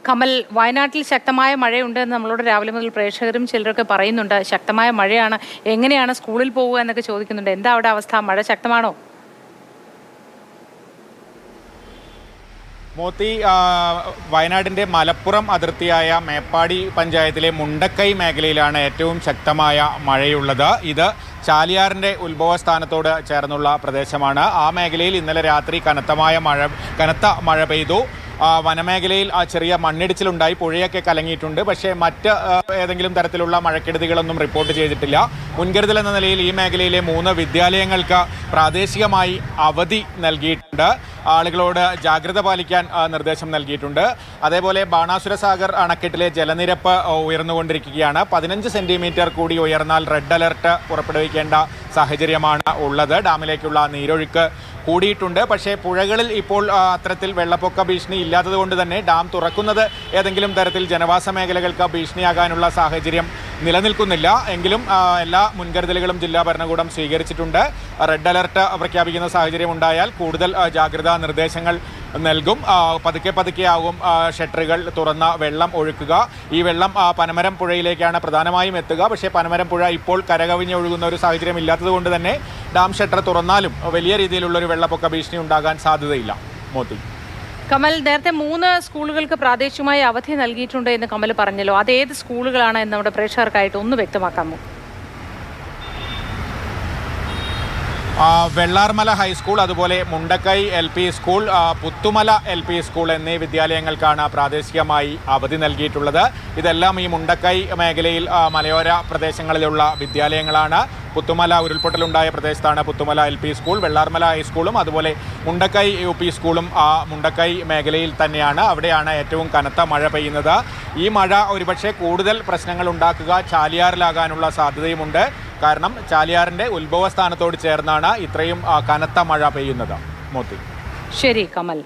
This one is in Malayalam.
കമൽ, വയനാട്ടിൽ ശക്തമായ മഴയുണ്ടെന്ന് നമ്മളോട് രാവിലെ മുതൽ പ്രേക്ഷകരും ചിലരൊക്കെ പറയുന്നുണ്ട്. ശക്തമായ മഴയാണ്, എങ്ങനെയാണ് സ്കൂളിൽ പോവുക എന്നൊക്കെ ചോദിക്കുന്നുണ്ട്. എന്താ അവിടെ അവസ്ഥ? മഴ ശക്തമാണോ? മോത്തി, വയനാടിൻ്റെ മലപ്പുറം അതിർത്തിയായ മേപ്പാടി പഞ്ചായത്തിലെ മുണ്ടക്കൈ മേഖലയിലാണ് ഏറ്റവും ശക്തമായ മഴയുള്ളത്. ഇത് ചാലിയാറിൻ്റെ ഉത്ഭവസ്ഥാനത്തോട് ചേർന്നുള്ള പ്രദേശമാണ്. ആ മേഖലയിൽ ഇന്നലെ രാത്രി കനത്ത മഴ പെയ്തു. വനമേഖലയിൽ ചെറിയ മണ്ണിടിച്ചിലുണ്ടായി, പുഴയൊക്കെ കലങ്ങിയിട്ടുണ്ട്. പക്ഷേ മറ്റ് ഏതെങ്കിലും തരത്തിലുള്ള മഴക്കെടുതികളൊന്നും റിപ്പോർട്ട് ചെയ്തിട്ടില്ല. മുൻകരുതൽ എന്ന നിലയിൽ ഈ മേഖലയിലെ 3 വിദ്യാലയങ്ങൾക്ക് പ്രാദേശികമായി അവധി നൽകിയിട്ടുണ്ട്. ആളുകളോട് ജാഗ്രത പാലിക്കാൻ നിർദ്ദേശം നൽകിയിട്ടുണ്ട്. അതേപോലെ ബാണാസുര സാഗർ അണക്കെട്ടിലെ ജലനിരപ്പ് ഉയർന്നുകൊണ്ടിരിക്കുകയാണ്. 15 സെൻറ്റിമീറ്റർ കൂടി ഉയർന്നാൽ റെഡ് അലർട്ട് പുറപ്പെടുവിക്കേണ്ട സാഹചര്യമാണ് ഉള്ളത്. ഡാമിലേക്കുള്ള നീരൊഴുക്ക് കൂടിയിട്ടുണ്ട്. പക്ഷേ പുഴകളിൽ ഇപ്പോൾ അത്തരത്തിൽ വെള്ളപ്പൊക്ക ഭീഷണി ഇല്ലാത്തത് കൊണ്ട് തന്നെ ഡാം തുറക്കുന്നത് ഏതെങ്കിലും തരത്തിൽ ജനവാസ മേഖലകൾക്ക് ഭീഷണിയാകാനുള്ള സാഹചര്യം നിലനിൽക്കുന്നില്ല. എങ്കിലും എല്ലാ മുൻകരുതലുകളും ജില്ലാ ഭരണകൂടം സ്വീകരിച്ചിട്ടുണ്ട്. റെഡ് അലർട്ട് പ്രഖ്യാപിക്കുന്ന സാഹചര്യം ഉണ്ടായാൽ കൂടുതൽ ജാഗ്രതാ നിർദ്ദേശങ്ങൾ നൽകും. പതുക്കെ ആകും ഷട്ടറുകൾ തുറന്ന വെള്ളം ഒഴുക്കുക. ഈ വെള്ളം പനമരം പുഴയിലേക്കാണ് പ്രധാനമായും എത്തുക. പക്ഷേ പനമരം പുഴ ഇപ്പോൾ കരകവിഞ്ഞ് ഒഴുകുന്ന ഒരു സാഹചര്യം ഇല്ലാത്തത് കൊണ്ട് തന്നെ ഡാം ഷട്ടർ തുറന്നാലും വലിയ രീതിയിലുള്ളൊരു വെള്ളപ്പൊക്ക ഭീഷണി ഉണ്ടാകാൻ സാധ്യതയില്ല. മോത്തി, കമൽ, നേരത്തെ 3 സ്കൂളുകൾക്ക് പ്രാദേശികമായി അവധി നൽകിയിട്ടുണ്ട് എന്ന് കമൽ പറഞ്ഞല്ലോ. അത് ഏത് സ്കൂളുകളാണ് എന്ന് നമ്മുടെ പ്രേക്ഷകർക്കായിട്ട് ഒന്ന് വ്യക്തമാക്കാമോ? വെള്ളാർമല ഹൈസ്കൂൾ, അതുപോലെ Mundakkai LP school, Puthumala LP school എന്നീ വിദ്യാലയങ്ങൾക്കാണ് പ്രാദേശികമായി അവധി നൽകിയിട്ടുള്ളത്. ഇതെല്ലാം ഈ മുണ്ടക്കൈ മേഖലയിൽ മലയോര പ്രദേശങ്ങളിലുള്ള വിദ്യാലയങ്ങളാണ്. പുത്തുമല ഉരുൾപൊട്ടലുണ്ടായ പ്രദേശത്താണ് പുത്തുമല LP സ്കൂൾ. വെള്ളാർമല ഹൈസ്കൂളും അതുപോലെ മുണ്ടക്കൈ UP സ്കൂളും മുണ്ടക്കൈ മേഖലയിൽ തന്നെയാണ്. അവിടെയാണ് ഏറ്റവും കനത്ത മഴ പെയ്യുന്നത്. ഈ മഴ ഒരുപക്ഷെ കൂടുതൽ പ്രശ്നങ്ങൾ ഉണ്ടാക്കുക ചാലിയാറിലാകാനുള്ള സാധ്യതയുമുണ്ട്. കാരണം ചാലിയാറിൻ്റെ ഉത്ഭവസ്ഥാനത്തോട് ചേർന്നാണ് ഇത്രയും കനത്ത മഴ പെയ്യുന്നത്. മോത്തി, ശരി കമൽ.